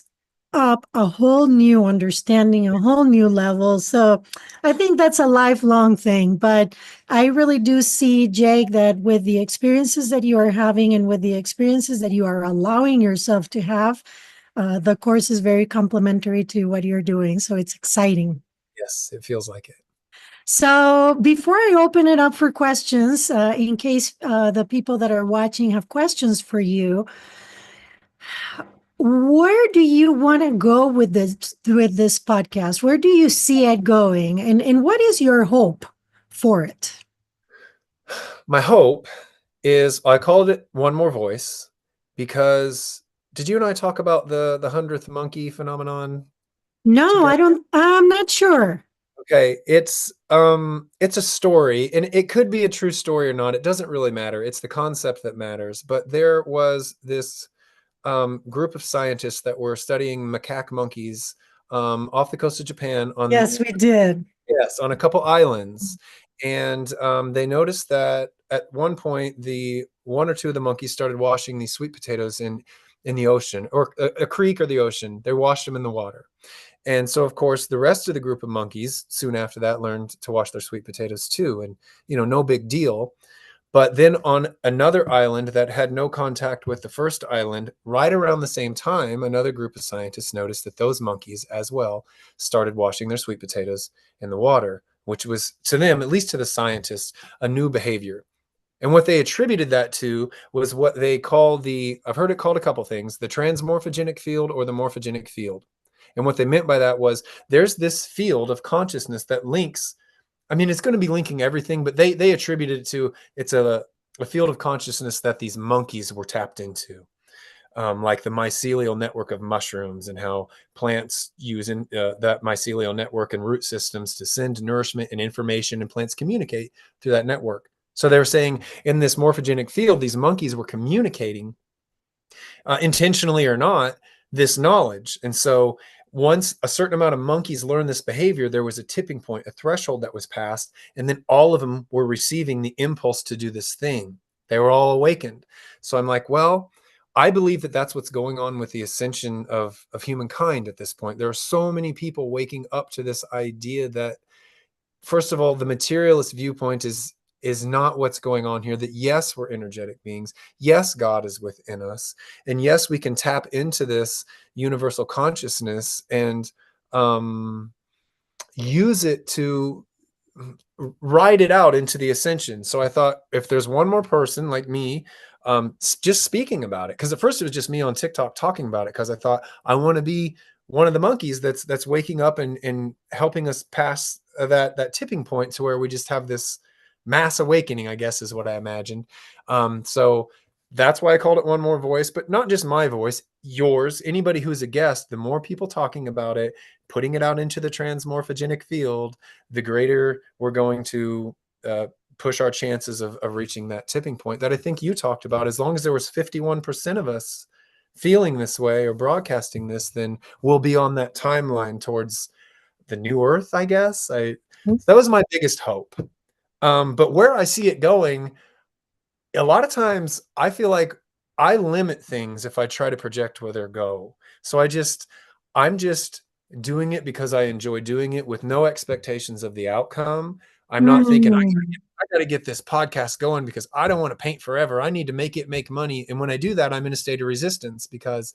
S1: up a whole new understanding, a whole new level. So I think that's a lifelong thing. But I really do see, Jake, that with the experiences that you are having and with the experiences that you are allowing yourself to have, the course is very complementary to what you're doing. So it's exciting.
S2: Yes, it feels like it.
S1: So before I open it up for questions, in case the people that are watching have questions for you, where do you want to go with this podcast? Where do you see it going, and what is your hope for it?
S2: My hope is I called it One More Voice because did you and I talk about the 100th monkey phenomenon
S1: No,
S2: together?
S1: I don't. I'm not sure.
S2: Okay, it's a story, and it could be a true story or not. It doesn't really matter. It's the concept that matters. But there was this group of scientists that were studying macaque monkeys off the coast of Japan
S1: Yes, we did.
S2: on a couple islands, and they noticed that at one point the one or two of the monkeys started washing these sweet potatoes in the ocean or a creek or the ocean. They washed them in the water. And so, of course, the rest of the group of monkeys soon after that learned to wash their sweet potatoes too. And, no big deal. But then on another island that had no contact with the first island, right around the same time, another group of scientists noticed that those monkeys as well started washing their sweet potatoes in the water, which was to them, at least to the scientists, a new behavior. And what they attributed that to was what they call I've heard it called a couple things, the transmorphogenic field or the morphogenic field. And what they meant by that was there's this field of consciousness that links. I mean, it's going to be linking everything, but they attributed it to it's a field of consciousness that these monkeys were tapped into, like the mycelial network of mushrooms and how plants use that mycelial network and root systems to send nourishment and information, and plants communicate through that network. So they were saying in this morphogenic field, these monkeys were communicating, intentionally or not, this knowledge. And so once a certain amount of monkeys learned this behavior, there was a tipping point, a threshold that was passed, and then all of them were receiving the impulse to do this thing. They were all awakened. So I'm like, well, I believe that that's what's going on with the ascension of humankind at this point. There are so many people waking up to this idea that, first of all, the materialist viewpoint is not what's going on here. That yes, we're energetic beings. Yes, God is within us. And yes, we can tap into this universal consciousness and use it to ride it out into the ascension. So I thought if there's one more person like me, just speaking about it, because at first it was just me on TikTok talking about it, because I thought I want to be one of the monkeys that's waking up and helping us pass that tipping point to where we just have this mass awakening, I guess is what I imagined. So that's why I called it One More Voice, but not just my voice, yours, anybody who's a guest. The more people talking about it, putting it out into the transmorphogenic field, the greater we're going to push our chances of reaching that tipping point that I think you talked about. As long as there was 51% of us feeling this way or broadcasting this, then we'll be on that timeline towards the new earth, I guess. That was my biggest hope. But where I see it going, a lot of times I feel like I limit things if I try to project where they go. So I'm just doing it because I enjoy doing it with no expectations of the outcome. I'm not thinking
S1: Mm.
S2: I got to get this podcast going because I don't want to paint forever. I need to make it make money. And when I do that, I'm in a state of resistance because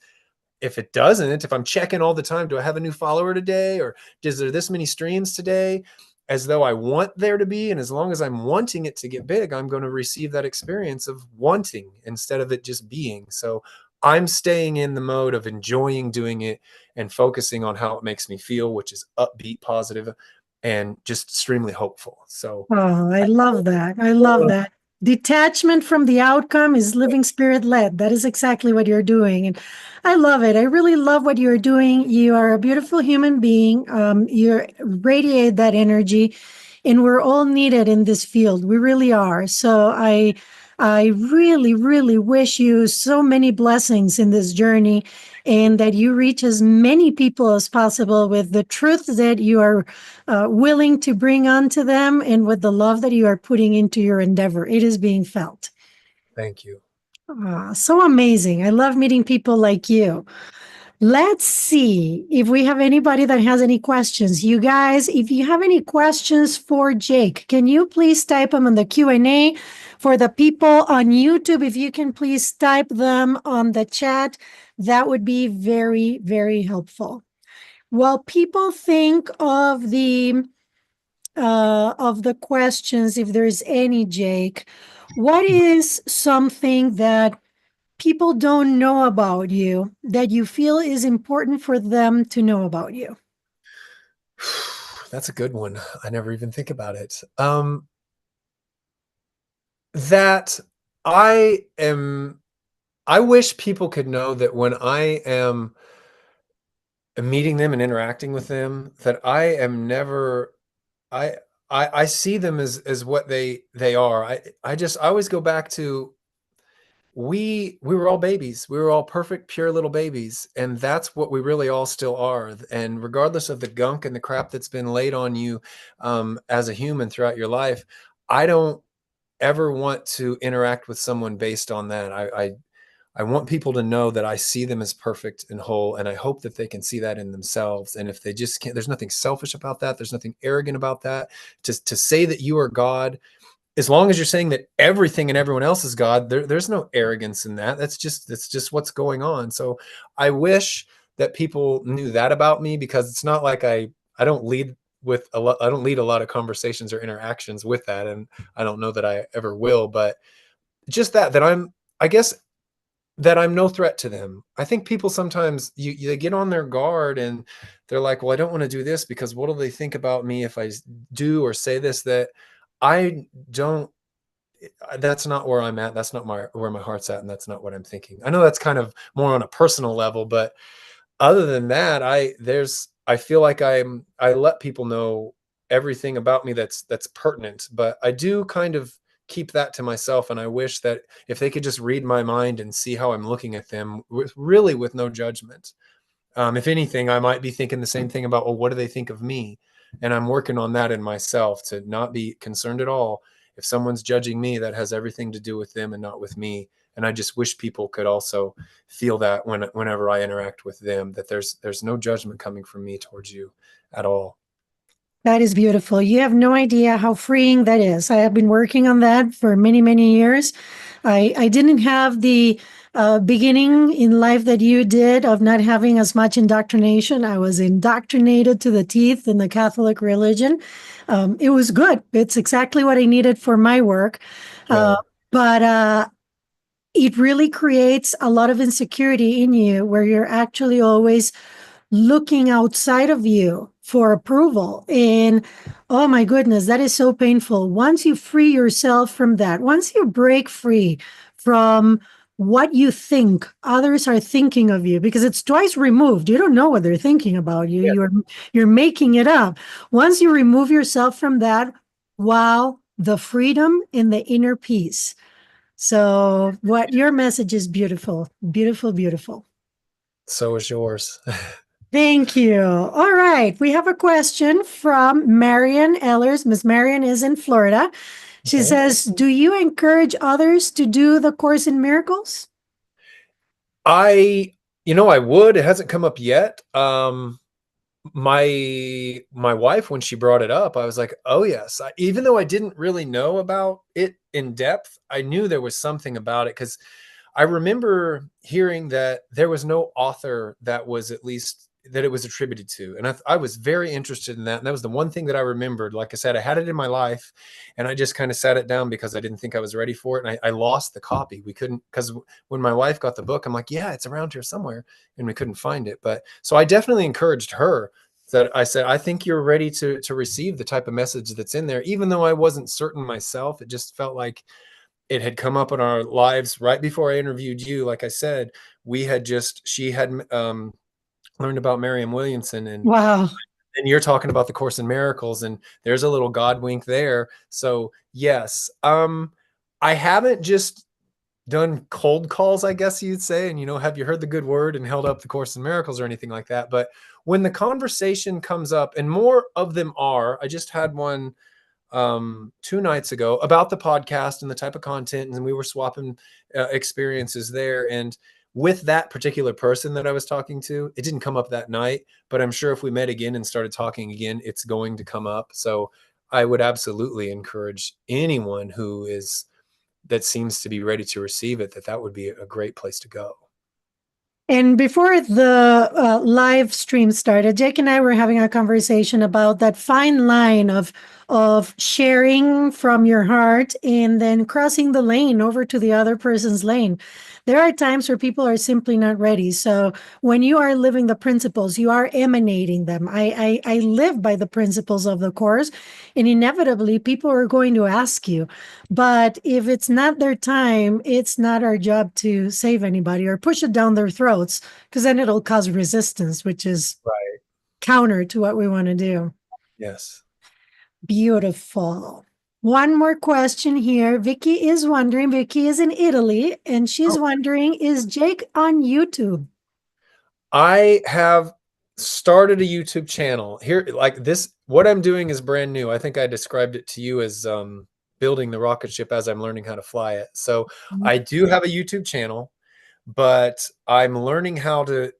S2: if it doesn't, if I'm checking all the time, do I have a new follower today? Or is there this many streams today? As though I want there to be. And as long as I'm wanting it to get big, I'm going to receive that experience of wanting instead of it just being. So I'm staying in the mode of enjoying doing it and focusing on how it makes me feel, which is upbeat, positive, and just extremely hopeful. So
S1: Oh, I
S2: I,
S1: love that. I love that. Detachment from the outcome is living spirit led. That is exactly what you're doing. And I love it. I really love what you're doing. You are a beautiful human being. You radiate that energy, and we're all needed in this field. We really are. So I really, really wish you so many blessings in this journey and that you reach as many people as possible with the truth that you are willing to bring onto them and with the love that you are putting into your endeavor. It is being felt.
S2: thank you.
S1: So amazing. I love meeting people like you. Let's see if we have anybody that has any questions. You guys, if you have any questions for Jake, can you please type them in the Q&A? For the people on YouTube, if you can please type them on the chat, that would be very, very helpful. While people think of the questions, if there's any, Jake, what is something that people don't know about you that you feel is important for them to know about you?
S2: That's a good one. I never even think about it. That I am I wish people could know that when I am meeting them and interacting with them, that I am never I I see them as what they are. I always go back to we were all babies. We were all perfect, pure little babies, and that's what we really all still are. And regardless of the gunk and the crap that's been laid on you as a human throughout your life, I don't ever want to interact with someone based on that. I want people to know that I see them as perfect and whole, and I hope that they can see that in themselves. And if they just can't, there's nothing selfish about that. There's nothing arrogant about that. To say that you are God, as long as you're saying that everything and everyone else is God, there's no arrogance in that. That's just what's going on. So I wish that people knew that about me, because it's not like I don't lead with a lot. I don't lead a lot of conversations or interactions with that, and I don't know that I ever will. But just that I guess that I'm no threat to them. I think people sometimes they get on their guard and they're like, well, I don't want to do this because what will they think about me if I do or say this? That I don't that's not where I'm at. That's not where my heart's at, and that's not what I'm thinking. I know that's kind of more on a personal level, but other than that, I feel like I let people know everything about me that's pertinent, but I do kind of keep that to myself. And I wish that if they could just read my mind and see how I'm looking at them with no judgment. If anything, I might be thinking the same thing about, well, what do they think of me? And I'm working on that in myself, to not be concerned at all. If someone's judging me, that has everything to do with them and not with me. And I just wish people could also feel that whenever I interact with them, that there's no judgment coming from me towards you at all.
S1: That is beautiful. You have no idea how freeing that is. I have been working on that for many, many years. I didn't have the beginning in life that you did of not having as much indoctrination. I was indoctrinated to the teeth in the Catholic religion. It was good. It's exactly what I needed for my work.
S2: Yeah.
S1: But it really creates a lot of insecurity in you where you're actually always looking outside of you for approval. And oh my goodness, that is so painful. Once you free yourself from that, once you break free from what you think others are thinking of you, because it's twice removed. You don't know what they're thinking about you.
S2: Yeah.
S1: You're making it up. Once you remove yourself from that, wow, the freedom and the inner peace. So what your message is beautiful, beautiful, beautiful.
S2: So is yours.
S1: Thank you. All right. We have a question from Marian Ellers. Miss Marian is in Florida. She
S2: Okay.
S1: says, do you encourage others to do the Course in Miracles?
S2: I, I would. It hasn't come up yet. My wife, when she brought it up, I was like, oh yes. Even though I didn't really know about it in depth, I knew there was something about it, because I remember hearing that there was no author that was, at least that it was attributed to. And I was very interested in that. And that was the one thing that I remembered. Like I said, I had it in my life and I just kind of sat it down because I didn't think I was ready for it. And I lost the copy. We couldn't, because when my wife got the book, I'm like, yeah, it's around here somewhere. And we couldn't find it. But so I definitely encouraged her, that I said, I think you're ready to receive the type of message that's in there. Even though I wasn't certain myself, it just felt like it had come up in our lives right before I interviewed you. Like I said, she had learned about Marianne Williamson,
S1: Wow.
S2: and you're talking about the Course in Miracles, and there's a little God wink there. So yes, I haven't just done cold calls, I guess you'd say, and have you heard the good word and held up the Course in Miracles or anything like that. But when the conversation comes up, and more of them are, I just had one 2 nights ago about the podcast and the type of content, and we were swapping experiences there. And with that particular person that I was talking to, it didn't come up that night, but I'm sure if we met again and started talking again, it's going to come up. So I would absolutely encourage anyone that seems to be ready to receive it, that would be a great place to go.
S1: And before the live stream started, Jake and I were having a conversation about that fine line of sharing from your heart and then crossing the lane over to the other person's lane. There are times where people are simply not ready. So when you are living the principles, you are emanating them. I live by the principles of the Course, and inevitably people are going to ask you. But if it's not their time, it's not our job to save anybody or push it down their throats, because then it'll cause resistance, which is
S2: Right.
S1: counter to what we want to do.
S2: Yes.
S1: Beautiful. One more question here. Vicky is wondering, Vicky is in Italy, and she's
S2: Oh,
S1: wondering, is Jake on YouTube?
S2: I have started a YouTube channel here. Like this, what I'm doing is brand new. I think I described it to you as building the rocket ship as I'm learning how to fly it. So I do have a YouTube channel, but I'm learning how to.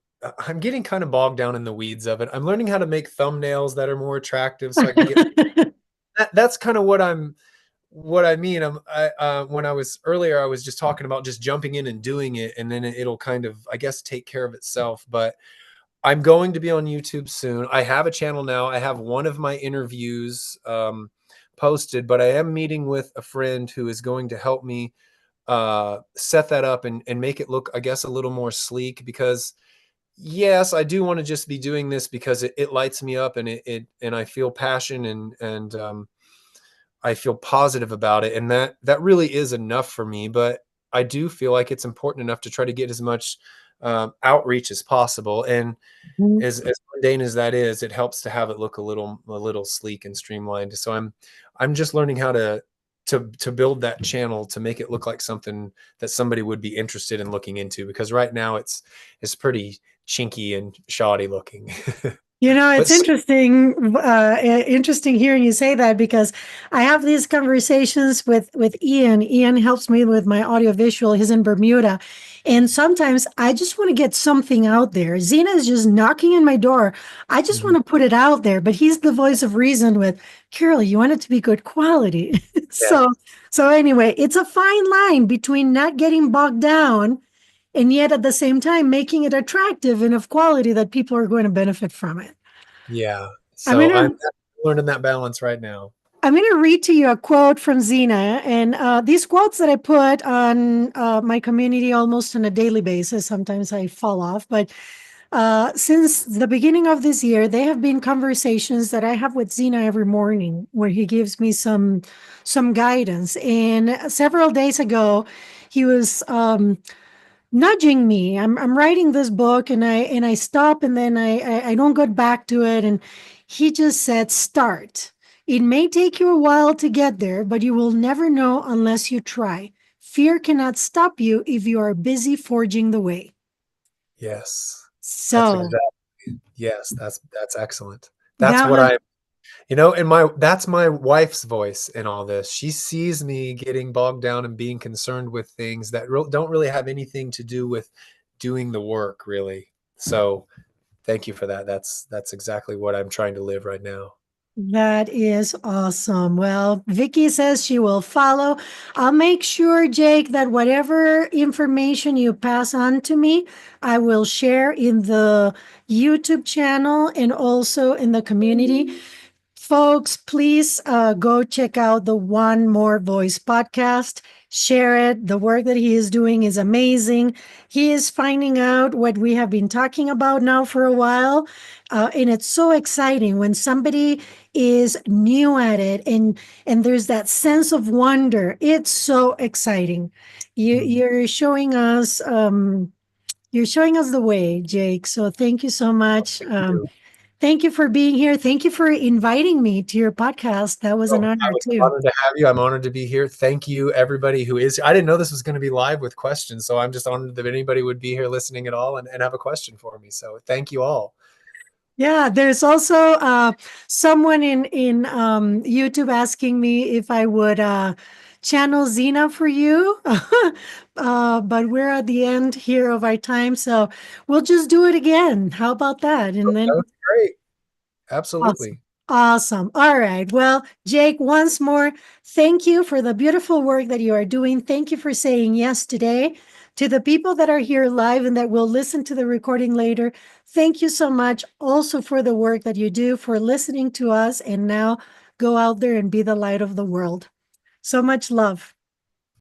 S2: I'm getting kind of bogged down in the weeds of it. I'm learning how to make thumbnails that are more attractive, so I can get. That's kind of what I mean. When I was earlier, I was just talking about just jumping in and doing it, and then it'll kind of, I guess, take care of itself. But I'm going to be on YouTube soon. I have a channel now. I have one of my interviews posted, but I am meeting with a friend who is going to help me set that up and make it look, I guess, a little more sleek, because yes, I do want to just be doing this because it lights me up, and and I feel passion, and I feel positive about it. And that really is enough for me. But I do feel like it's important enough to try to get as much outreach as possible. And as mundane as that is, it helps to have it look a little sleek and streamlined. So I'm just learning how to build that channel to make it look like something that somebody would be interested in looking into, because right now it's pretty chinky and shoddy looking. But
S1: It's interesting hearing you say that, because I have these conversations with Ian. Ian helps me with my audiovisual. He's in Bermuda. And sometimes I just want to get something out there. Xina is just knocking on my door. I just want to put it out there, but he's the voice of reason with, Carol, you want it to be good quality.
S2: yeah,
S1: So anyway, it's a fine line between not getting bogged down and yet at the same time making it attractive and of quality that people are going to benefit from it.
S2: yeah.
S1: I'm
S2: So I'm
S1: gonna
S2: learning that balance right now.
S1: I'm gonna read to you a quote from Xina, and these quotes that I put on my community almost on a daily basis. Sometimes I fall off, but since the beginning of this year, they have been conversations that I have with Xina every morning, where he gives me some guidance. And several days ago, he was nudging me. I'm writing this book, and I stop, and then I don't go back to it. And he just said, "Start. It may take you a while to get there, but you will never know unless you try. Fear cannot stop you if you are busy forging the way."
S2: Yes. That's
S1: So
S2: exactly. Yes, that's excellent. That's
S1: that
S2: what
S1: was
S2: I You know, and that's my wife's voice in all this. She sees me getting bogged down and being concerned with things that don't really have anything to do with doing the work, really. So thank you for that. That's exactly what I'm trying to live right now.
S1: That is awesome. Well, Vicky says she will follow. I'll make sure, Jake, that whatever information you pass on to me, I will share in the YouTube channel and also in the community. Folks, please go check out the One More Voice podcast. Share it. The work that he is doing is amazing. He is finding out what we have been talking about now for a while. And it's so exciting when somebody is new at it and there's that sense of wonder. It's so exciting.
S2: Mm.
S1: You're showing us the way, Jake. So thank you so much.
S2: Thank you.
S1: Thank you for being here. Thank you for inviting me to your podcast. That was
S2: Oh,
S1: an
S2: I
S1: honor
S2: was
S1: too.
S2: honored to have you. I'm honored to be here. Thank you, everybody who is. I didn't know this was going to be live with questions, so I'm just honored that anybody would be here listening at all and have a question for me. So thank you all.
S1: Yeah, there's also someone in YouTube asking me if I would channel Xina for you, but we're at the end here of our time, so we'll just do it again. How about that? And
S2: That
S1: then
S2: was great.
S1: awesome.
S2: Absolutely.
S1: Awesome. All right. Well, Jake, once more, thank you for the beautiful work that you are doing. Thank you for saying yes today. To the people that are here live and that will listen to the recording later, thank you so much also for the work that you do, for listening to us, and now go out there and be the light of the world. So much love.